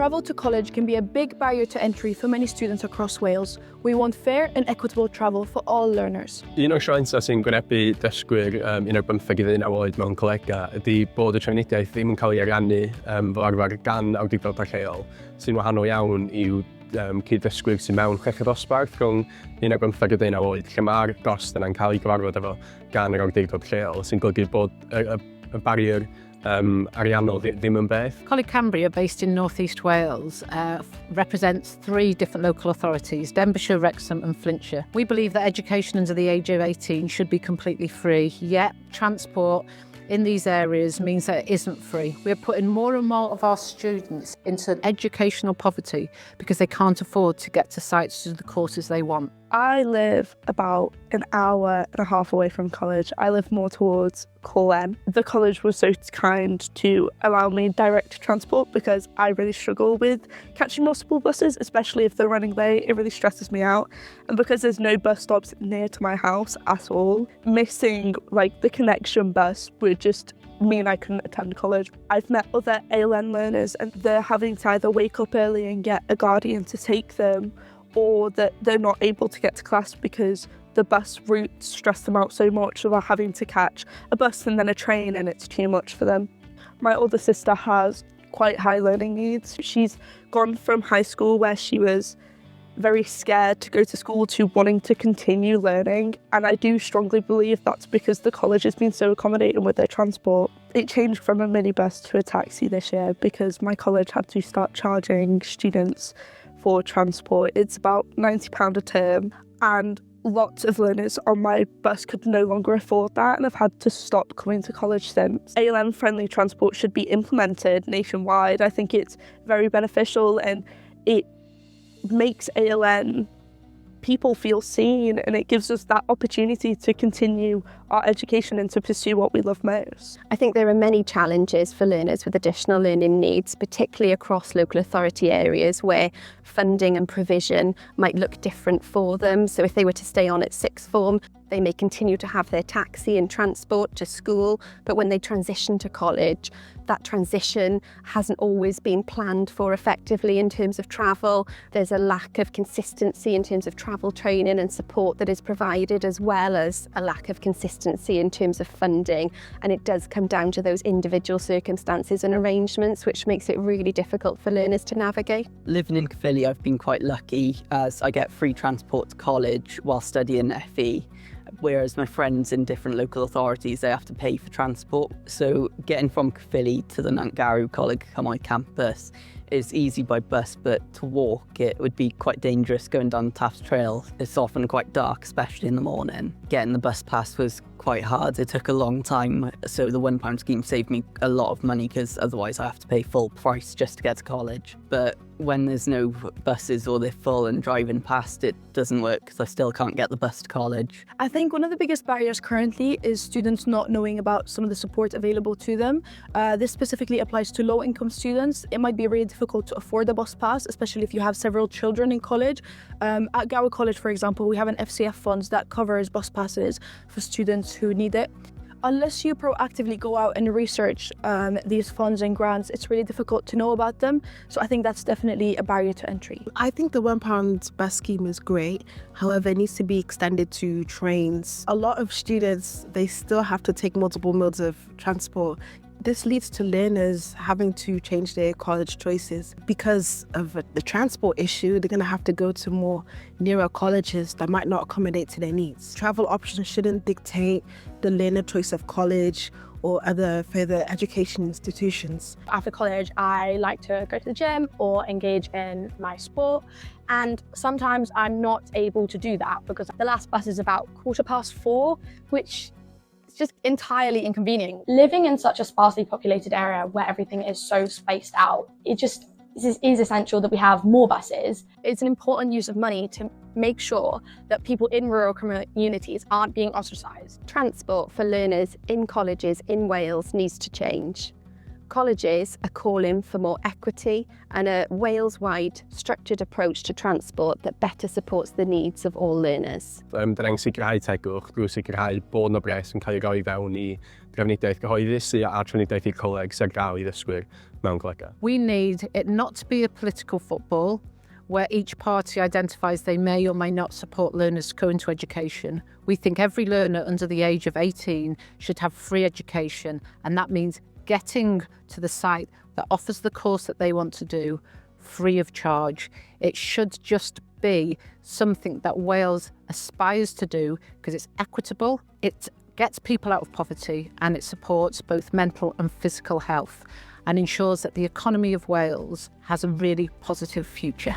Travel to college can be a big barrier to entry for many students across Wales. We want fair and equitable travel for all learners. Un o'r siansau sy'n gwynebu dysgwyr 15 i 19 oed mewn colegau ydy bod y trafnidiaeth ddim yn cael ei ariannu fel arfer gan awdurdodau lleol, sy'n wahanol iawn i'w cyd-dysgwyr sy'n mewn chweched dosbarth rhwng 15 a 19 oed, lle mae'r gost yna'n cael ei gyfarfod efo gan yr awdurdod lleol, sy'n golygu bod y barrier ariannol ddim yn beth. ColegauCymru are based in North East Wales, represents 3 different local authorities, Denbighshire, Wrexham and Flintshire. We believe that education under the age of 18 should be completely free, yet transport in these areas means that it isn't free. We're putting more and more of our students into educational poverty because they can't afford to get to sites to do the courses they want. I live about an hour and a half away from college. I live more towards Colem. The college was so kind to allow me direct transport because I really struggle with catching multiple buses, especially if they're running late. It really stresses me out. And because there's no bus stops near to my house at all, missing the connection bus would just mean I couldn't attend college. I've met other ALN learners and they're having to either wake up early and get a guardian to take them, or that they're not able to get to class because the bus routes stress them out so much about having to catch a bus and then a train, and it's too much for them. My older sister has quite high learning needs. She's gone from high school where she was very scared to go to school to wanting to continue learning, and I do strongly believe that's because the college has been so accommodating with their transport. It changed from a minibus to a taxi this year because my college had to start charging students for transport. It's about £90 a term, and lots of learners on my bus could no longer afford that and have had to stop coming to college since. ALN-friendly transport should be implemented nationwide. I think it's very beneficial and it makes ALN people feel seen, and it gives us that opportunity to continue our education and to pursue what we love most. I think there are many challenges for learners with additional learning needs, particularly across local authority areas where funding and provision might look different for them. So if they were to stay on at sixth form, they may continue to have their taxi and transport to school, but when they transition to college, that transition hasn't always been planned for effectively in terms of travel. There's a lack of consistency in terms of travel training and support that is provided, as well as a lack of consistency in terms of funding. And it does come down to those individual circumstances and arrangements, which makes it really difficult for learners to navigate. Living in Caerphilly, I've been quite lucky as I get free transport to college while studying FE. Whereas my friends in different local authorities, they have to pay for transport. So getting from Caerphilly to the ColegauCymru campus is easy by bus, but to walk it would be quite dangerous going down the Taffs Trail. It's often quite dark, especially in the morning. Getting the bus pass was quite hard. It took a long time, so the £1 scheme saved me a lot of money because otherwise I have to pay full price just to get to college. But when there's no buses or they're full and driving past, it doesn't work because I still can't get the bus to college. I think one of the biggest barriers currently is students not knowing about some of the support available to them. This specifically applies to low-income students. It might be really difficult to afford a bus pass, especially if you have several children in college. At Gower College, for example, we have an FCF fund that covers bus passes for students who need it. Unless you proactively go out and research these funds and grants, it's really difficult to know about them. So I think that's definitely a barrier to entry. I think the £1 bus scheme is great. However, it needs to be extended to trains. A lot of students, they still have to take multiple modes of transport. This leads to learners having to change their college choices. Because of the transport issue, they're going to have to go to more nearer colleges that might not accommodate to their needs. Travel options shouldn't dictate the learner choice of college or other further education institutions. After college, I like to go to the gym or engage in my sport. And sometimes I'm not able to do that because the last bus is about 4:15, which it's just entirely inconvenient. Living in such a sparsely populated area where everything is so spaced out, it is essential that we have more buses. It's an important use of money to make sure that people in rural communities aren't being ostracised. Transport for learners in colleges in Wales needs to change. Colleges are calling for more equity and a Wales-wide structured approach to transport that better supports the needs of all learners. Dyna'n sicrhau tegwch drwy sicrhau bod yna bres yn cael ei roi fewn I drafnidiaeth gyhoeddus a trafnidiaeth i'r coleg sy'n gael I ddysgwyr mewn colegau. We need it not to be a political football where each party identifies they may or may not support learners to go into education. We think every learner under the age of 18 should have free education, and that means getting to the site that offers the course that they want to do free of charge. It should just be something that Wales aspires to do because it's equitable, it gets people out of poverty, and it supports both mental and physical health and ensures that the economy of Wales has a really positive future.